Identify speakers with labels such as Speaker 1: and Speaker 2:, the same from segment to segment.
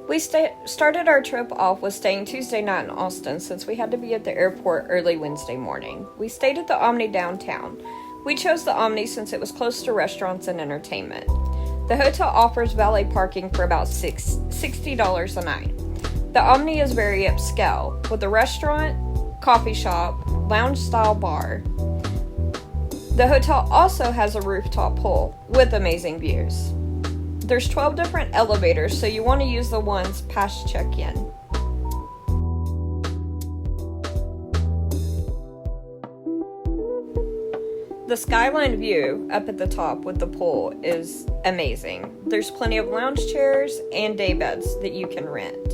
Speaker 1: We started our trip off with staying Tuesday night in Austin since we had to be at the airport early Wednesday morning. We stayed at the Omni downtown. We chose the Omni since it was close to restaurants and entertainment. The hotel offers valet parking for about $60 a night. The Omni is very upscale, with a restaurant, coffee shop, lounge-style bar. The hotel also has a rooftop pool with amazing views. There's 12 different elevators, so you want to use the ones past check-in. The skyline view up at the top with the pool is amazing. There's plenty of lounge chairs and day beds that you can rent.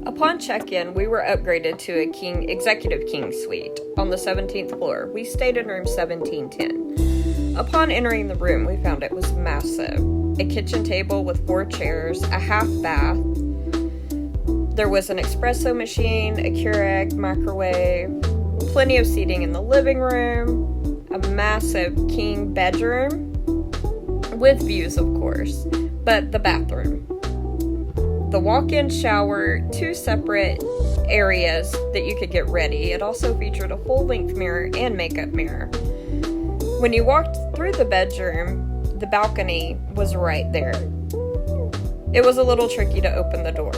Speaker 1: Upon check-in, we were upgraded to a executive king suite on the 17th floor. We stayed in room 1710. Upon entering the room, we found it was massive. A kitchen table with 4 chairs, a half bath. There was an espresso machine, a Keurig microwave, plenty of seating in the living room, a massive king bedroom, with views of course, but the bathroom. The walk-in shower, 2 separate areas that you could get ready. It also featured a full-length mirror and makeup mirror. When you walked through the bedroom, the balcony was right there. It was a little tricky to open the door.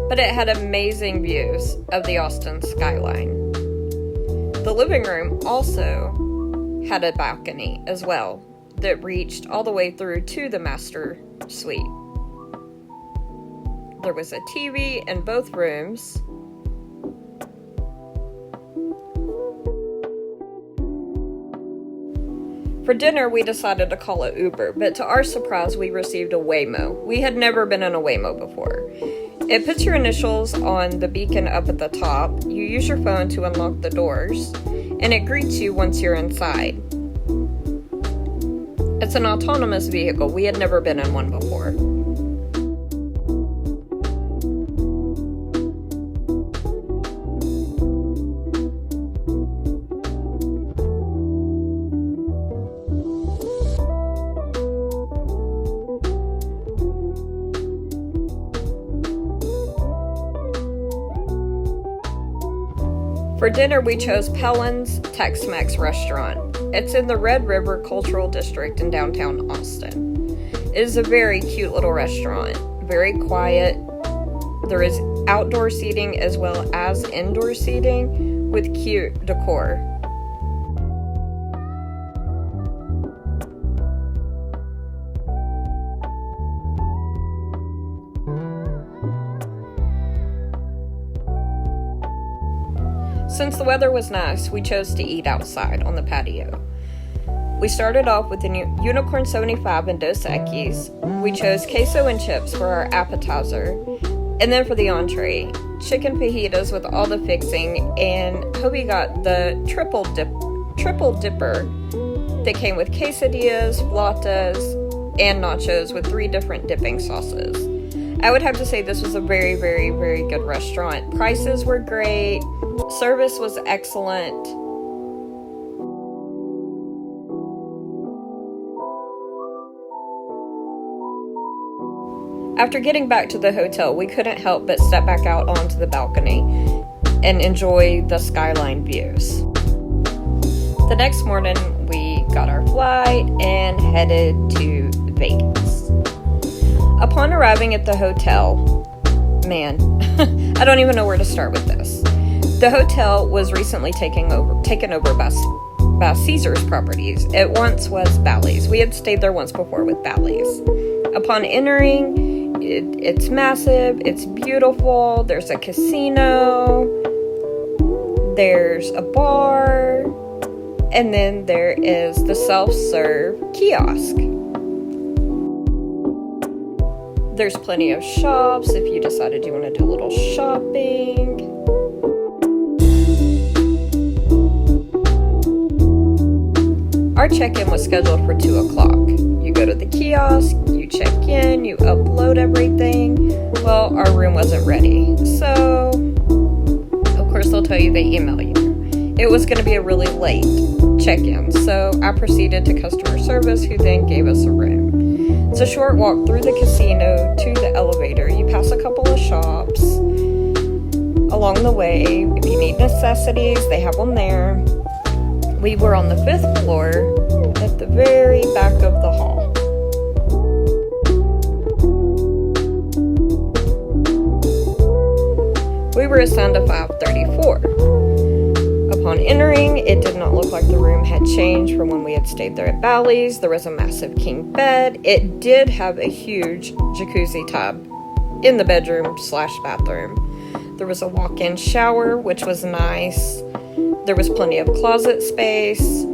Speaker 1: But it had amazing views of the Austin skyline. The living room also had a balcony as well that reached all the way through to the master suite. There was a TV in both rooms. For dinner, we decided to call it Uber, but to our surprise, we received a Waymo. We had never been in a Waymo before. It puts your initials on the beacon up at the top. You use your phone to unlock the doors, and it greets you once you're inside. It's an autonomous vehicle. We had never been in one before. For dinner, we chose Pellin's Tex-Mex restaurant. It's in the Red River Cultural District in downtown Austin. It is a very cute little restaurant, very quiet. There is outdoor seating as well as indoor seating with cute decor. Since the weather was nice, we chose to eat outside on the patio. We started off with the Unicorn 75 and Dos Equis. We chose queso and chips for our appetizer. And then for the entree, chicken fajitas with all the fixing, and Hobie got the triple dipper that came with quesadillas, flautas, and nachos with 3 different dipping sauces. I would have to say this was a very, very, very good restaurant. Prices were great. Service was excellent. After getting back to the hotel, we couldn't help but step back out onto the balcony and enjoy the skyline views. The next morning, we got our flight and headed to Vegas. Upon arriving at the hotel, man, I don't even know where to start with this. The hotel was recently taken over by Caesar's properties. It once was Bally's. We had stayed there once before with Bally's. Upon entering, it's massive, it's beautiful, there's a casino, there's a bar, and then there is the self-serve kiosk. There's plenty of shops if you decided you want to do a little shopping. Our check-in was scheduled for 2 o'clock. You go to the kiosk, you check in, you upload everything. Well, our room wasn't ready. So, of course, First, they'll tell you they email you. It was going to be a really late check-in, so I proceeded to customer service, who then gave us a room. It's a short walk through the casino to the elevator. You pass a couple of shops along the way. If you need necessities, they have them there. We were on the 5th floor at the very back of the hall. We were assigned to 534. Upon entering, it did not look like the room had changed from when we had stayed there at Bally's. There was a massive king bed. It did have a huge jacuzzi tub in the bedroom/bathroom. There was a walk-in shower, which was nice. There was plenty of closet space.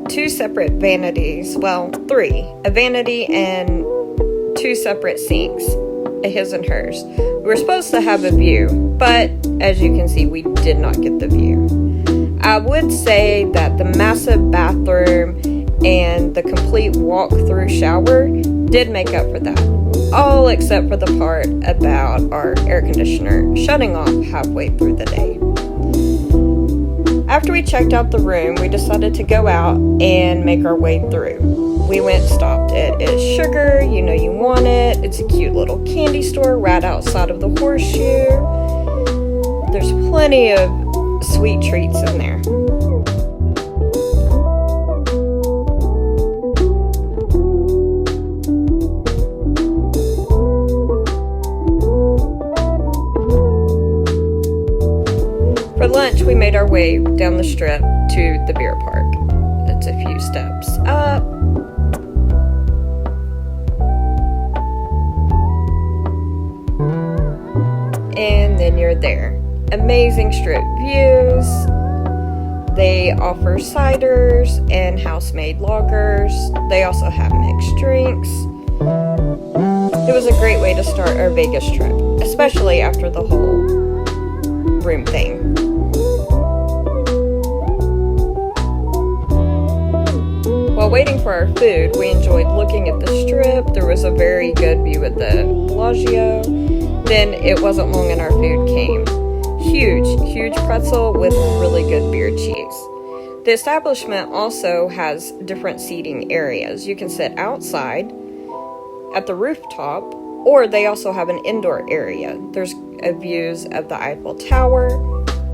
Speaker 1: 2 separate vanities. Well, 3. A vanity and 2 separate sinks. A his and hers. We were supposed to have a view, but as you can see, we did not get the view. I would say that the massive bathroom and the complete walk-through shower did make up for that. All except for the part about our air conditioner shutting off halfway through the day. After we checked out the room, we decided to go out and make our way through. We went and stopped at Sugar, you know you want it. It's a cute little candy store right outside of the Horseshoe. There's plenty of sweet treats in there. For lunch, we made our way down the strip to the beer park. It's a few steps up. And then you're there. Amazing strip views. They offer ciders and house-made lagers. They also have mixed drinks. It was a great way to start our Vegas trip, especially after the whole room thing. While waiting for our food, we enjoyed looking at the strip. There was a very good view at the Bellagio. Then it wasn't long and our food came. Huge pretzel with really good beer cheese. The establishment also has different seating areas. You can sit outside at the rooftop, or they also have an indoor area. There's views of the Eiffel Tower.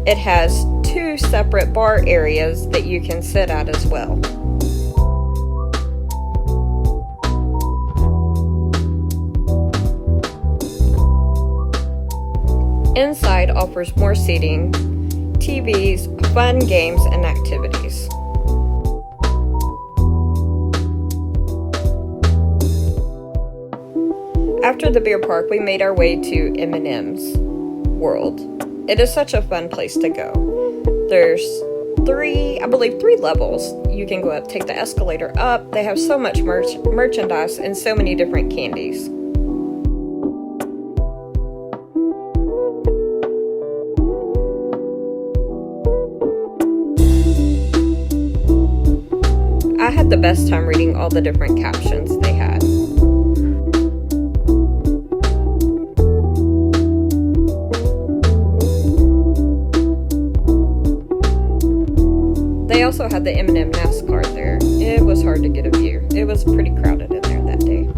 Speaker 1: It has 2 separate bar areas that you can sit at as well. Inside offers more seating, TVs, fun games, and activities. After the beer park, we made our way to M&M's World. It is such a fun place to go. There's 3 levels. You can go up, take the escalator up. They have so much merchandise and so many different candies. I had the best time reading all the different captions they had. They also had the M&M NASCAR there. It was hard to get a view. It was pretty crowded in there that day.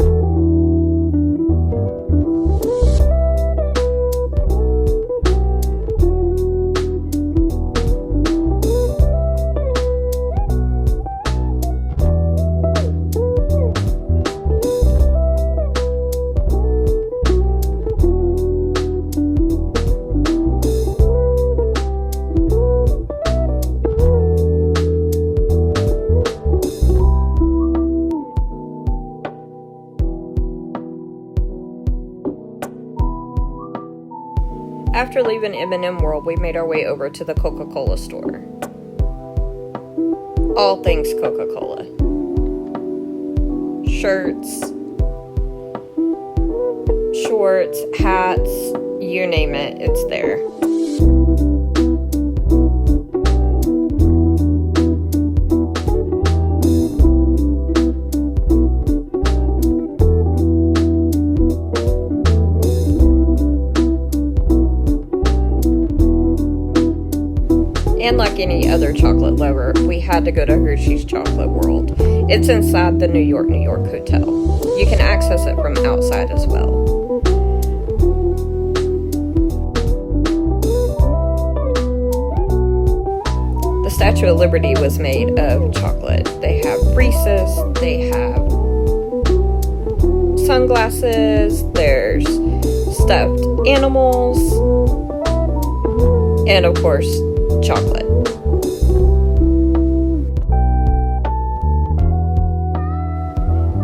Speaker 1: After leaving M&M World, we made our way over to the Coca-Cola store. All things Coca-Cola. Shirts, shorts, hats, you name it, it's there. And like any other chocolate lover, we had to go to Hershey's Chocolate World. It's inside the New York Hotel. You can access it from outside as well. The Statue of Liberty was made of chocolate. They have Reese's, they have sunglasses, there's stuffed animals, and of course, chocolate.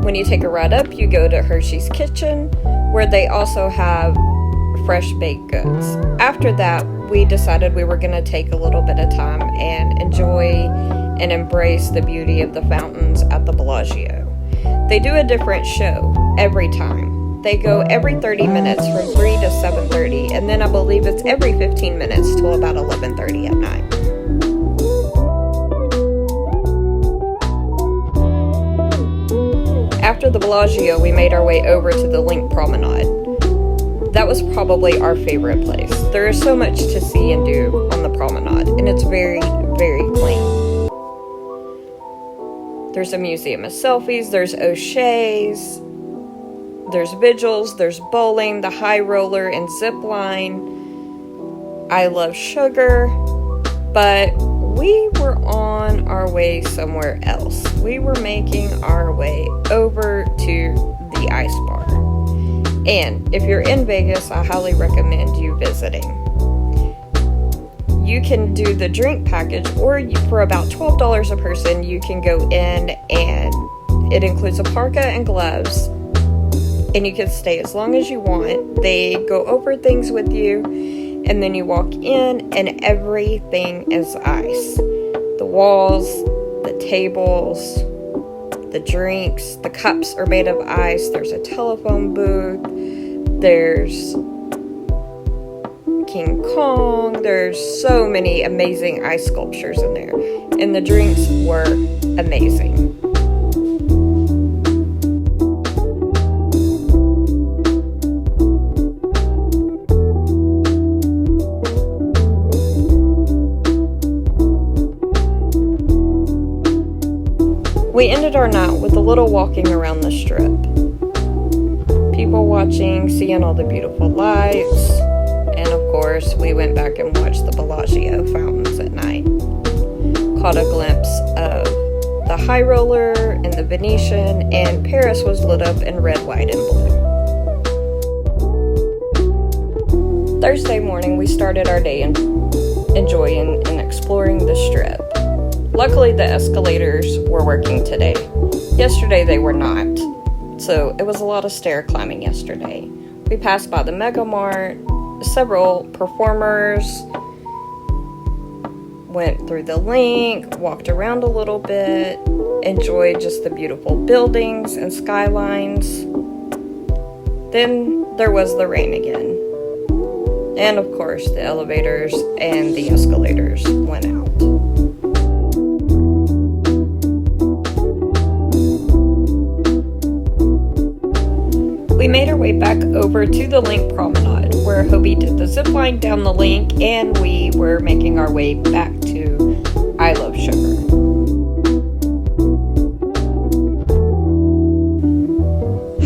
Speaker 1: When you take a ride up, you go to Hershey's Kitchen, where they also have fresh baked goods. After that, we decided we were going to take a little bit of time and enjoy and embrace the beauty of the fountains at the Bellagio. They do a different show every time. They go every 30 minutes from 3 to 7:30, and then I believe it's every 15 minutes till about 11:30 at night. After the Bellagio, we made our way over to the Link Promenade. That was probably our favorite place. There is so much to see and do on the promenade, and it's very, very clean. There's a museum of selfies, there's O'Shea's, there's vigils, there's bowling, the high roller and zip line. I love sugar, but we were on our way somewhere else. We were making our way over to the ice bar. And if you're in Vegas, I highly recommend you visiting. You can do the drink package, or for about $12 a person, you can go in and it includes a parka and gloves, and you can stay as long as you want. They go over things with you, and then you walk in and everything is ice. The walls, the tables, the drinks, the cups are made of ice. There's a telephone booth. There's King Kong. There's so many amazing ice sculptures in there. And the drinks were amazing. We ended our night with a little walking around the strip. People watching, seeing all the beautiful lights, and of course, we went back and watched the Bellagio Fountains at night. Caught a glimpse of the high roller and the Venetian, and Paris was lit up in red, white, and blue. Thursday morning, we started our day enjoying and exploring the strip. Luckily, the escalators were working today. Yesterday, they were not. So, it was a lot of stair climbing yesterday. We passed by the Mega Mart, several performers, went through the Link, walked around a little bit, enjoyed just the beautiful buildings and skylines. Then, there was the rain again. And, of course, the elevators and the escalators went out. We made our way back over to the Link Promenade, where Hobie did the zip line down the Link, and we were making our way back to I Love Sugar.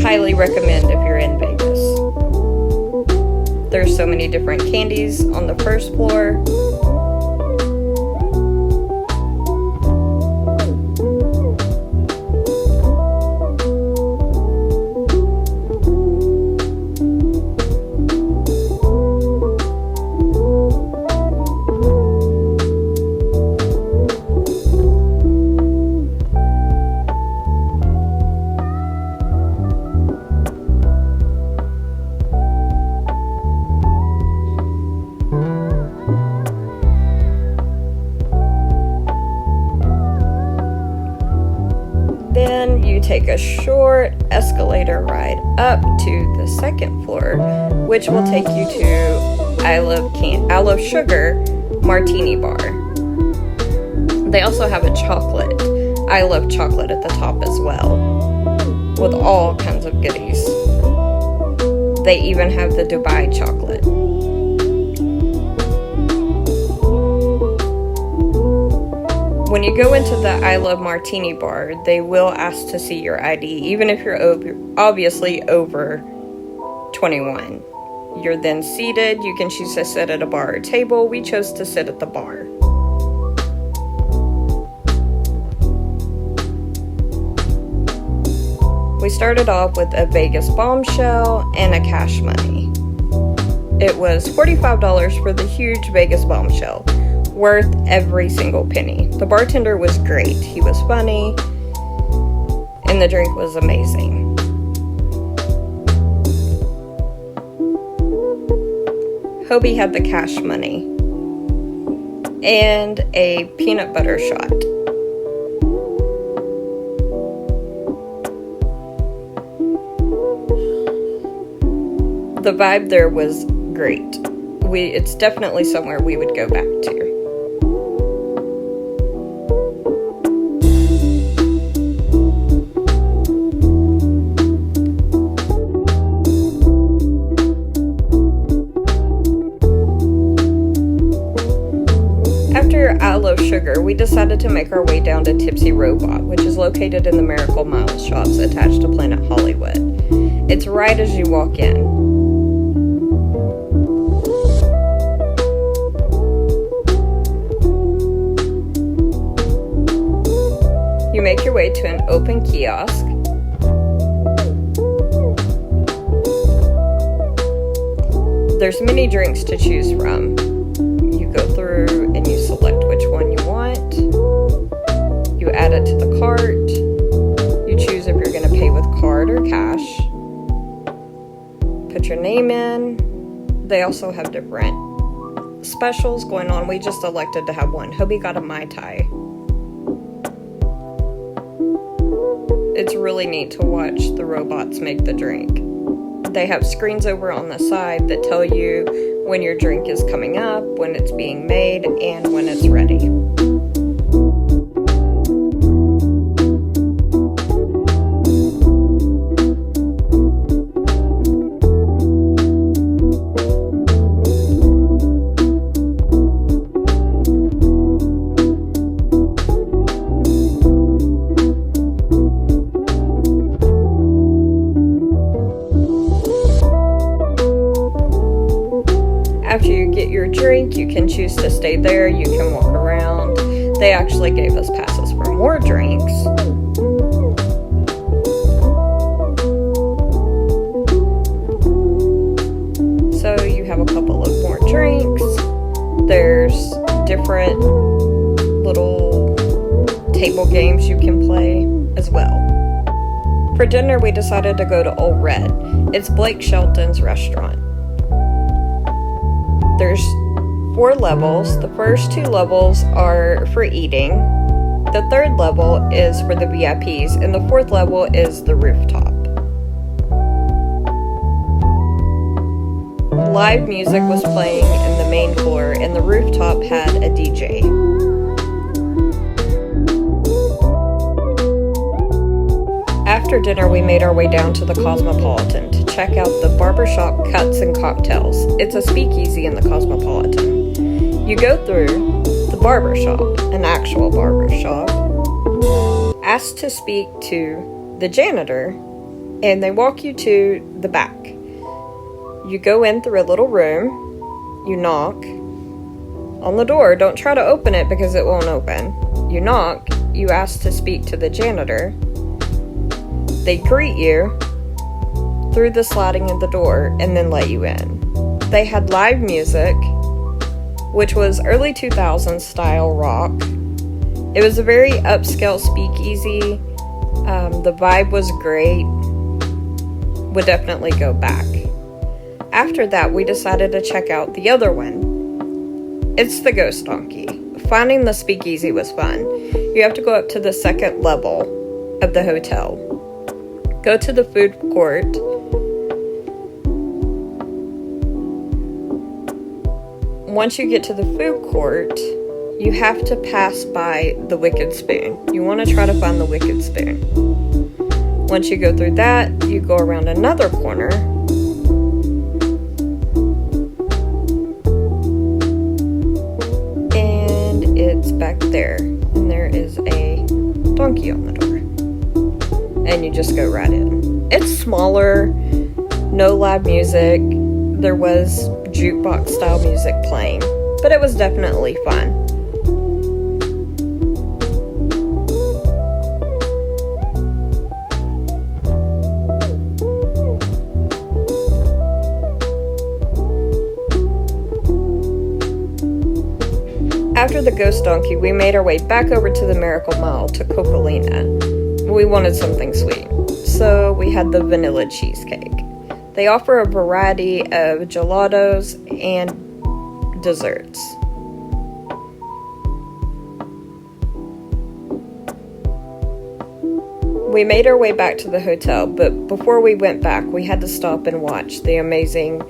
Speaker 1: Highly recommend if you're in Vegas. There's so many different candies on the first floor. Then you take a short escalator ride up to the second floor, which will take you to I Love Sugar Martini Bar. They also have a chocolate, I Love Chocolate at the top as well, with all kinds of goodies. They even have the Dubai chocolate. When you go into the I Love Martini bar, they will ask to see your ID, even if you're obviously over 21. You're then seated. You can choose to sit at a bar or table. We chose to sit at the bar. We started off with a Vegas bombshell and a cash money. It was $45 for the huge Vegas bombshell, worth every single penny. The bartender was great. He was funny, and the drink was amazing. Hobie had the cash money and a peanut butter shot. The vibe there was great. It's definitely somewhere we would go back to. After I Love Sugar, we decided to make our way down to Tipsy Robot, which is located in the Miracle Mile shops attached to Planet Hollywood. It's right as you walk in. You make your way to an open kiosk. There's many drinks to choose from. You go through and you select which one you want. You add it to the cart. You choose if you're going to pay with card or cash. Put your name in. They also have different specials going on. We just elected to have one. Hobie got a Mai Tai. It's really neat to watch the robots make the drink. They have screens over on the side that tell you when your drink is coming up, when it's being made, and when it's ready. After you get your drink, you can choose to stay there, you can walk around. They actually gave us passes for more drinks. So you have a couple of more drinks. There's different little table games you can play as well. For dinner, we decided to go to Ole Red. It's Blake Shelton's restaurant. There's 4 levels. The first 2 levels are for eating. The 3rd level is for the VIPs, and the 4th level is the rooftop. Live music was playing in the main floor, and the rooftop had a DJ. After dinner, we made our way down to the Cosmopolitan to check out the barbershop cuts and cocktails. It's a speakeasy in the Cosmopolitan. You go through the barbershop, an actual barbershop, ask to speak to the janitor, and they walk you to the back. You go in through a little room, you knock on the door. Don't try to open it because it won't open. You knock, you ask to speak to the janitor. They greet you through the sliding of the door and then let you in. They had live music, which was early 2000s style rock. It was a very upscale speakeasy. The vibe was great. Would definitely go back. After that, we decided to check out the other one. It's the Ghost Donkey. Finding the speakeasy was fun. You have to go up to the 2nd level of the hotel. Go to the food court. Once you get to the food court, you have to pass by the Wicked Spoon. You want to try to find the Wicked Spoon. Once you go through that, you go around another corner. And it's back there. And there donkey on the door. And you just go right in. It's smaller, no loud music. There was jukebox style music playing, but it was definitely fun. After the ghost donkey, we made our way back over to the Miracle Mile to Cocolina. We wanted something sweet, so we had the vanilla cheesecake. They offer a variety of gelatos and desserts. We made our way back to the hotel, but before we went back, we had to stop and watch the amazing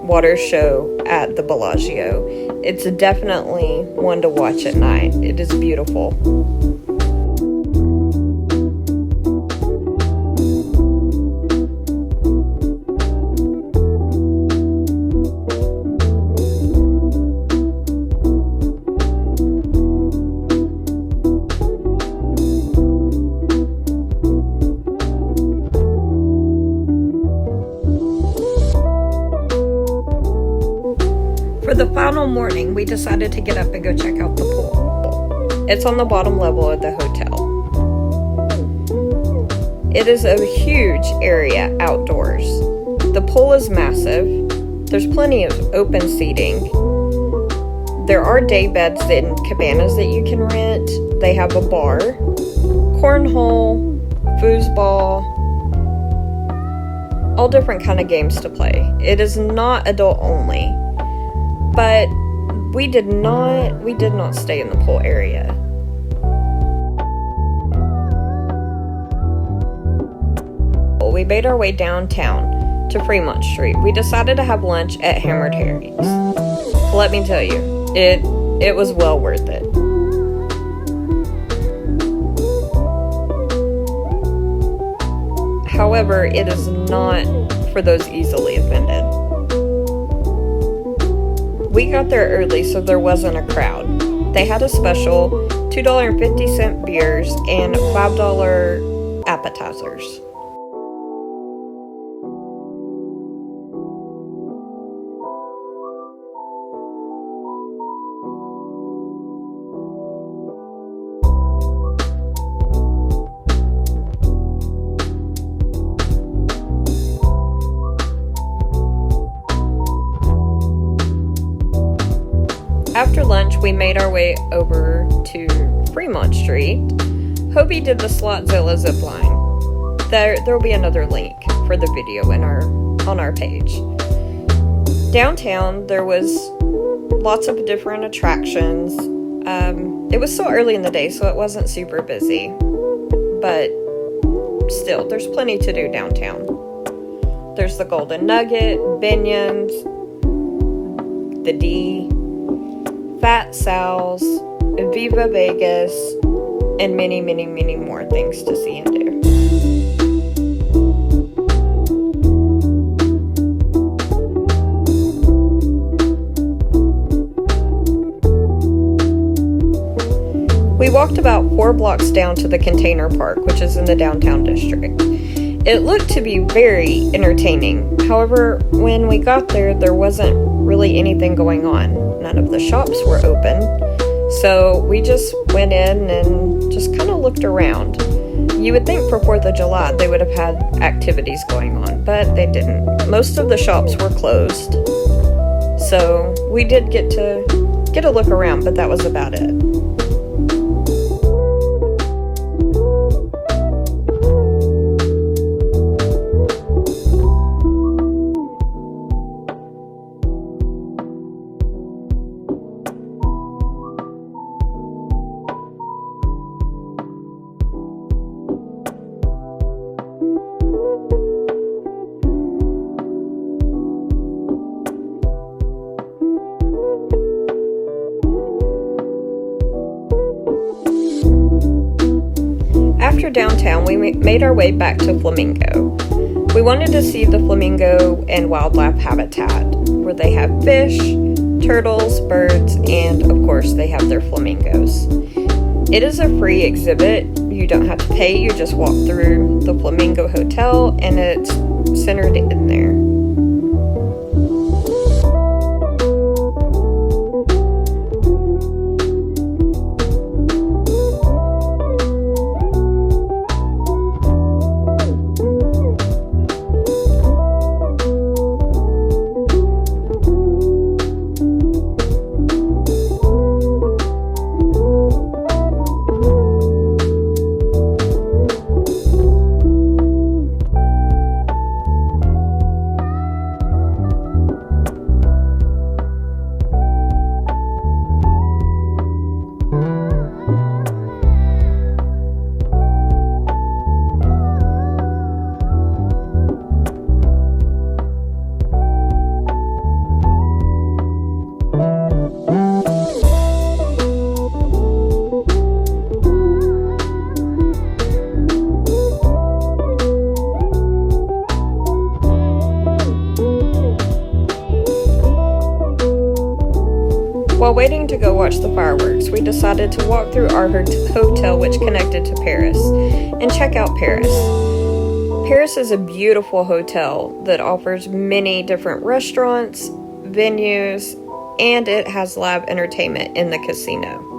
Speaker 1: water show at the Bellagio. It's definitely one to watch at night. It is beautiful. For the final morning, we decided to get up and go check out the pool. It's on the bottom level of the hotel. It is a huge area outdoors. The pool is massive. There's plenty of open seating. There are day beds and cabanas that you can rent. They have a bar, cornhole, foosball, all different kind of games to play. It is not adult only. But we did not stay in the pool area. We made our way downtown to Fremont Street. We decided to have lunch at Hammered Harry's. Let me tell you, it was well worth it. However, it is not for those easily offended. We got there early, so there wasn't a crowd. They had a special $2.50 beers and $5 appetizers. After lunch, we made our way over to Fremont Street. Hobie did the Slotzilla Zip Line. There will be another link for the video on our page. Downtown, there was lots of different attractions. It was so early in the day, so it wasn't super busy. But still, there's plenty to do downtown. There's the Golden Nugget, Binion's, the D, Fat Sal's, Viva Vegas, and many, many, many more things to see and do. We walked about 4 blocks down to the Container Park, which is in the downtown district. It looked to be very entertaining. However, when we got there, there wasn't really anything going on. None of the shops were open. So we just went in and just kind of looked around. You would think for 4th of July they would have had activities going on, but they didn't. Most of the shops were closed. So we did get a look around, but that was about it. After downtown, we made our way back to Flamingo. We wanted to see the flamingo and wildlife habitat, where they have fish, turtles, birds, and of course they have their flamingos. It is a free exhibit. You don't have to pay, you just walk through the Flamingo Hotel, and it's centered in there. While waiting to go watch the fireworks, we decided to walk through our hotel, which connected to Paris, and check out Paris. Paris is a beautiful hotel that offers many different restaurants, venues, and it has live entertainment in the casino.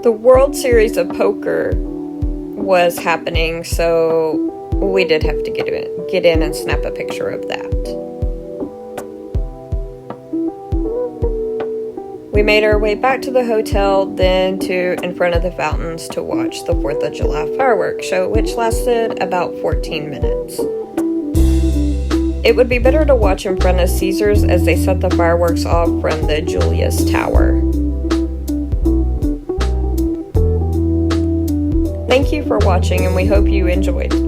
Speaker 1: The World Series of Poker was happening, so we did have to get in and snap a picture of that. We made our way back to the hotel, then to in front of the fountains to watch the 4th of July fireworks show, which lasted about 14 minutes. It would be better to watch in front of Caesars as they set the fireworks off from the Julius Tower. Thank you for watching, and we hope you enjoyed.